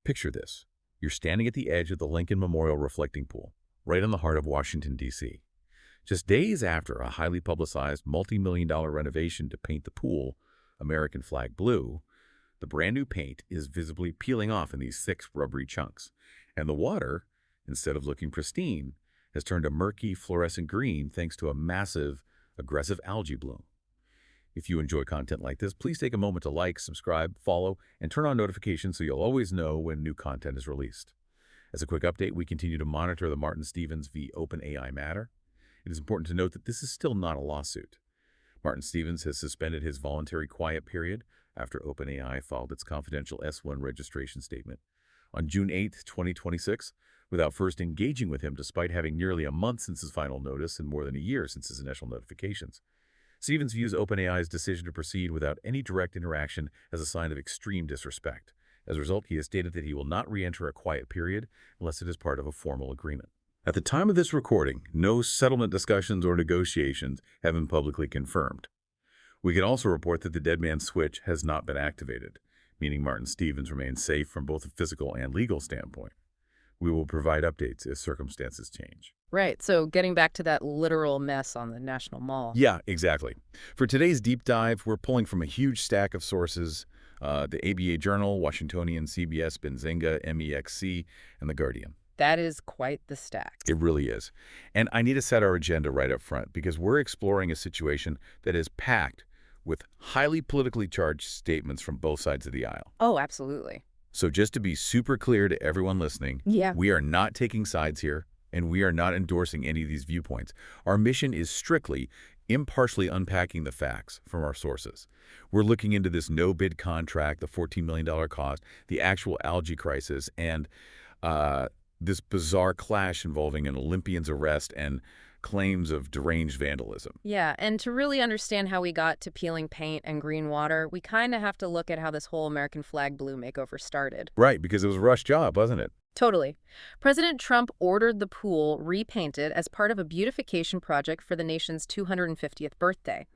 Picture this. You're standing at the edge of the Lincoln Memorial Reflecting Pool, right in the heart of Washington, D.C. Just days after a highly publicized multi-million-dollar renovation to paint the pool American flag blue, the brand new paint is visibly peeling off in these thick, rubbery chunks. And the water, instead of looking pristine, has turned a murky, fluorescent green thanks to a massive, aggressive algae bloom. If you enjoy content like this, please take a moment to like, subscribe, follow, and turn on notifications so you'll always know when new content is released. As a quick update, we continue to monitor the Martin Stevens v. OpenAI matter. It is important to note that this is still not a lawsuit. Martin Stevens has suspended his voluntary quiet period after OpenAI filed its confidential S-1 registration statement on June 8, 2026, without first engaging with him despite having nearly a month since his final notice and more than a year since his initial notifications. Stevens views OpenAI's decision to proceed without any direct interaction as a sign of extreme disrespect. As a result, he has stated that he will not re-enter a quiet period unless it is part of a formal agreement. At the time of this recording, no settlement discussions or negotiations have been publicly confirmed. We can also report that the dead man's switch has not been activated, meaning Martin Stevens remains safe from both a physical and legal standpoint. We will provide updates as circumstances change. Right, so getting back to that literal mess on the National Mall. Yeah, exactly. For today's deep dive, we're pulling from a huge stack of sources, the ABA Journal, Washingtonian, CBS, Benzinga, MEXC, and The Guardian. That is quite the stack. It really is. And I need to set our agenda right up front because we're exploring a situation that is packed with highly politically charged statements from both sides of the aisle. Oh, absolutely. So just to be super clear to everyone listening, we are not taking sides here, and we are not endorsing any of these viewpoints. Our mission is strictly impartially unpacking the facts from our sources. We're looking into this no-bid contract, the $14 million cost, the actual algae crisis, and this bizarre clash involving an Olympian's arrest and claims of deranged vandalism. Yeah, and to really understand how we got to peeling paint and green water, we kind of have to look at how this whole American flag blue makeover started. Right, because it was a rush job, wasn't it? Totally. President Trump ordered the pool repainted as part of a beautification project for the nation's 250th birthday.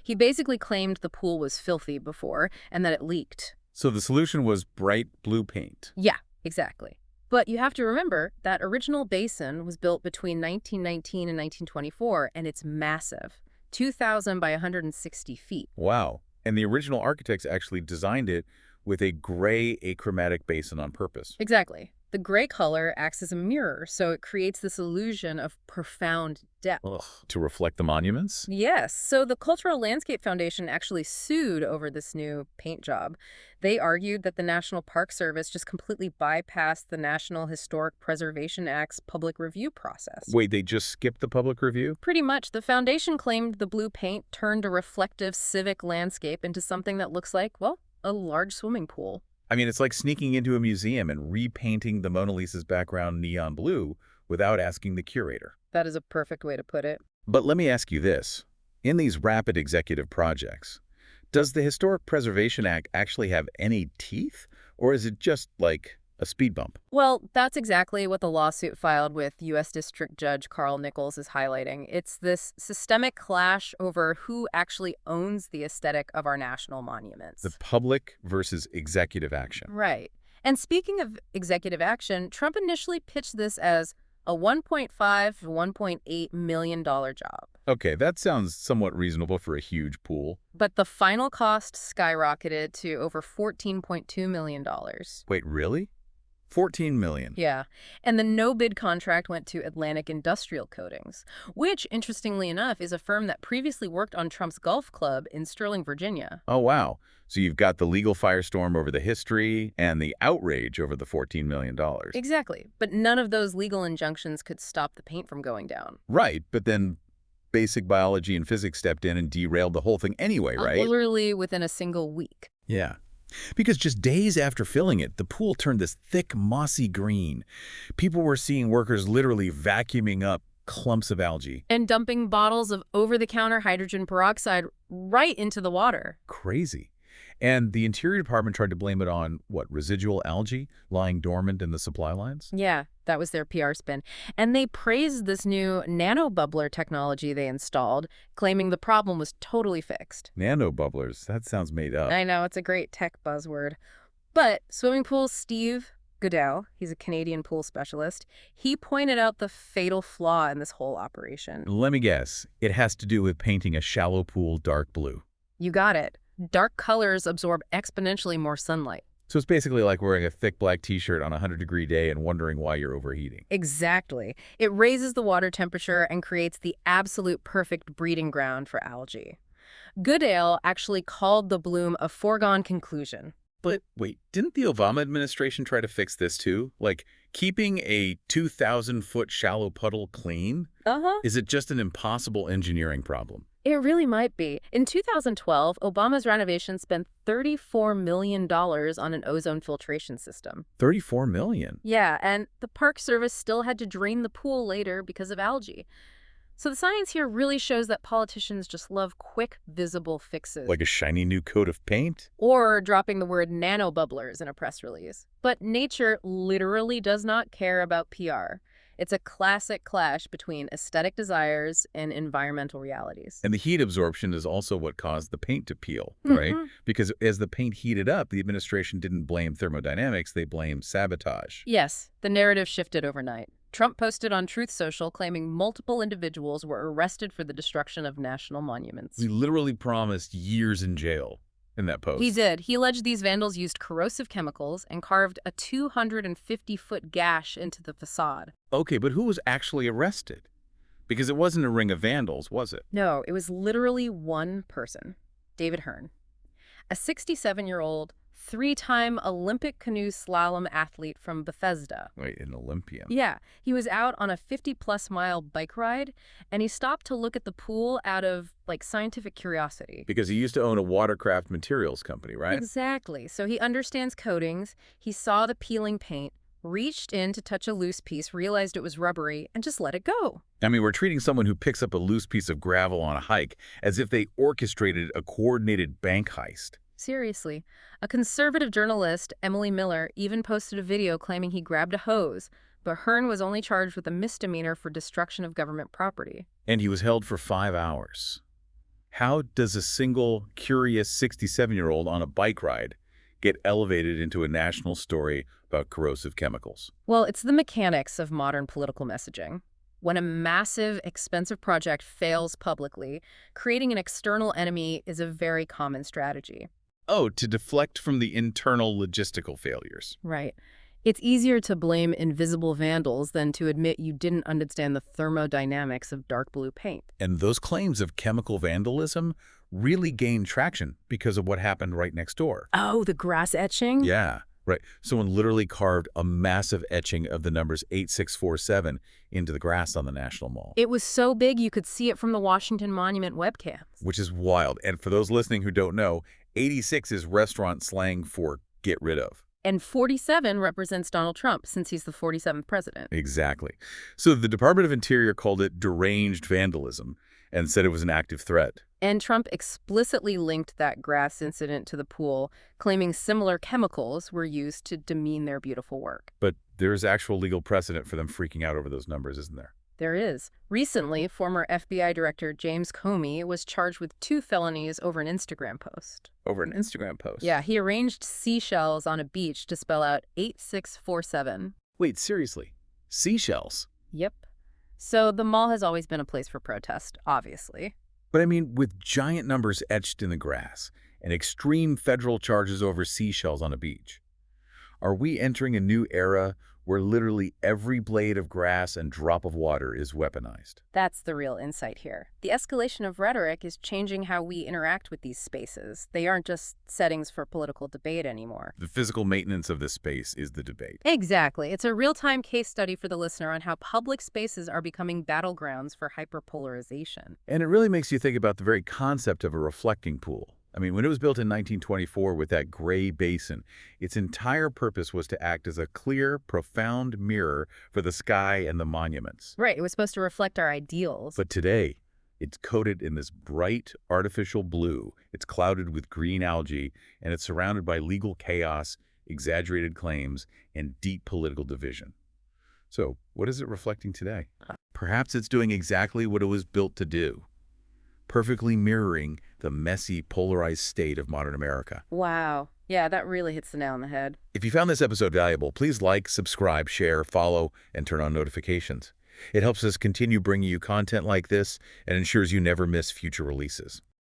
He basically claimed the pool was filthy before and that it leaked. So the solution was bright blue paint. Yeah, exactly. But you have to remember that original basin was built between 1919 and 1924, and it's massive, 2,000 by 160 feet. Wow. And the original architects actually designed it with a gray achromatic basin on purpose. Exactly. The gray color acts as a mirror, so it creates this illusion of profound depth. Ugh, to reflect the monuments? Yes. So the Cultural Landscape Foundation actually sued over this new paint job. They argued that the National Park Service just completely bypassed the National Historic Preservation Act's public review process. Wait, they just skipped the public review? Pretty much. The foundation claimed the blue paint turned a reflective civic landscape into something that looks like, well, a large swimming pool. I mean, it's like sneaking into a museum and repainting the Mona Lisa's background neon blue without asking the curator. That is a perfect way to put it. But let me ask you this. In these rapid executive projects, does the Historic Preservation Act actually have any teeth? Or is it just like a speed bump? Well, that's exactly what the lawsuit filed with U.S. District Judge Carl Nichols is highlighting. It's this systemic clash over who actually owns the aesthetic of our national monuments. The public versus executive action. Right. And speaking of executive action, Trump initially pitched this as a $1.5 to $1.8 million job. Okay, that sounds somewhat reasonable for a huge pool. But the final cost skyrocketed to over $14.2 million. Wait, really? $14 million. Yeah. And the no-bid contract went to Atlantic Industrial Coatings, which, interestingly enough, is a firm that previously worked on Trump's golf club in Sterling, Virginia. Oh, wow. So you've got the legal firestorm over the history and the outrage over the $14 million. Exactly. But none of those legal injunctions could stop the paint from going down. Right. But then basic biology and physics stepped in and derailed the whole thing anyway, right? Literally within a single week. Yeah. Because just days after filling it, the pool turned this thick, mossy green. People were seeing workers literally vacuuming up clumps of algae. And dumping bottles of over-the-counter hydrogen peroxide right into the water. Crazy. And the Interior Department tried to blame it on, what, residual algae lying dormant in the supply lines? Yeah, that was their PR spin. And they praised this new nanobubbler technology they installed, claiming the problem was totally fixed. Nanobubblers, that sounds made up. I know, it's a great tech buzzword. But swimming pools, Steve, Goodell, he's a Canadian pool specialist, he pointed out the fatal flaw in this whole operation. Let me guess. It has to do with painting a shallow pool dark blue. You got it. Dark colors absorb exponentially more sunlight. So it's basically like wearing a thick black t-shirt on a 100-degree day and wondering why you're overheating. Exactly. It raises the water temperature and creates the absolute perfect breeding ground for algae. Goodale actually called the bloom a foregone conclusion. But wait, didn't the Obama administration try to fix this too? Like keeping a 2,000-foot shallow puddle clean? Uh-huh. Is it just an impossible engineering problem? It really might be. In 2012, Obama's renovation spent $34 million on an ozone filtration system. $34 million? Yeah, and the Park Service still had to drain the pool later because of algae. So the science here really shows that politicians just love quick, visible fixes. Like a shiny new coat of paint? Or dropping the word nanobubblers in a press release. But nature literally does not care about PR. It's a classic clash between aesthetic desires and environmental realities. And the heat absorption is also what caused the paint to peel, right? Because as the paint heated up, the administration didn't blame thermodynamics, they blamed sabotage. Yes, the narrative shifted overnight. Trump posted on Truth Social claiming multiple individuals were arrested for the destruction of national monuments. We literally promised years in jail in that post. He did. He alleged these vandals used corrosive chemicals and carved a 250-foot gash into the facade. Okay, but who was actually arrested? Because it wasn't a ring of vandals, was it? No, it was literally one person, David Hearn, a 67-year-old, three-time Olympic canoe slalom athlete from Bethesda. Wait, an Olympian? Yeah, he was out on a 50-plus mile bike ride, and he stopped to look at the pool out of, scientific curiosity. Because he used to own a watercraft materials company, right? Exactly. So he understands coatings, he saw the peeling paint, reached in to touch a loose piece, realized it was rubbery, and just let it go. I mean, we're treating someone who picks up a loose piece of gravel on a hike as if they orchestrated a coordinated bank heist. Seriously. A conservative journalist, Emily Miller, even posted a video claiming he grabbed a hose, but Hearn was only charged with a misdemeanor for destruction of government property. And he was held for 5 hours. How does a single, curious 67-year-old on a bike ride get elevated into a national story about corrosive chemicals? Well, it's the mechanics of modern political messaging. When a massive, expensive project fails publicly, creating an external enemy is a very common strategy. Oh, to deflect from the internal logistical failures. Right. It's easier to blame invisible vandals than to admit you didn't understand the thermodynamics of dark blue paint. And those claims of chemical vandalism really gained traction because of what happened right next door. Oh, the grass etching? Yeah, right. Someone literally carved a massive etching of the numbers 8647 into the grass on the National Mall. It was so big you could see it from the Washington Monument webcams. Which is wild. And for those listening who don't know, 86 is restaurant slang for get rid of. And 47 represents Donald Trump, since he's the 47th president. Exactly. So the Department of Interior called it deranged vandalism and said it was an active threat. And Trump explicitly linked that grass incident to the pool, claiming similar chemicals were used to demean their beautiful work. But there's actual legal precedent for them freaking out over those numbers, isn't there? There is. Recently, former FBI Director James Comey was charged with 2 felonies over an Instagram post. Over an Instagram post? Yeah, he arranged seashells on a beach to spell out 8647. Wait, seriously? Seashells? Yep. So the mall has always been a place for protest, obviously. But I mean, with giant numbers etched in the grass and extreme federal charges over seashells on a beach, are we entering a new era where literally every blade of grass and drop of water is weaponized? That's the real insight here. The escalation of rhetoric is changing how we interact with these spaces. They aren't just settings for political debate anymore. The physical maintenance of this space is the debate. Exactly. It's a real-time case study for the listener on how public spaces are becoming battlegrounds for hyperpolarization. And it really makes you think about the very concept of a reflecting pool. I mean, when it was built in 1924 with that gray basin, its entire purpose was to act as a clear, profound mirror for the sky and the monuments. Right, it was supposed to reflect our ideals. But today, it's coated in this bright, artificial blue. It's clouded with green algae, and it's surrounded by legal chaos, exaggerated claims, and deep political division. So, what is it reflecting today? Perhaps it's doing exactly what it was built to do, perfectly mirroring the messy, polarized state of modern America. Wow. Yeah, that really hits the nail on the head. If you found this episode valuable, please like, subscribe, share, follow, and turn on notifications. It helps us continue bringing you content like this and ensures you never miss future releases.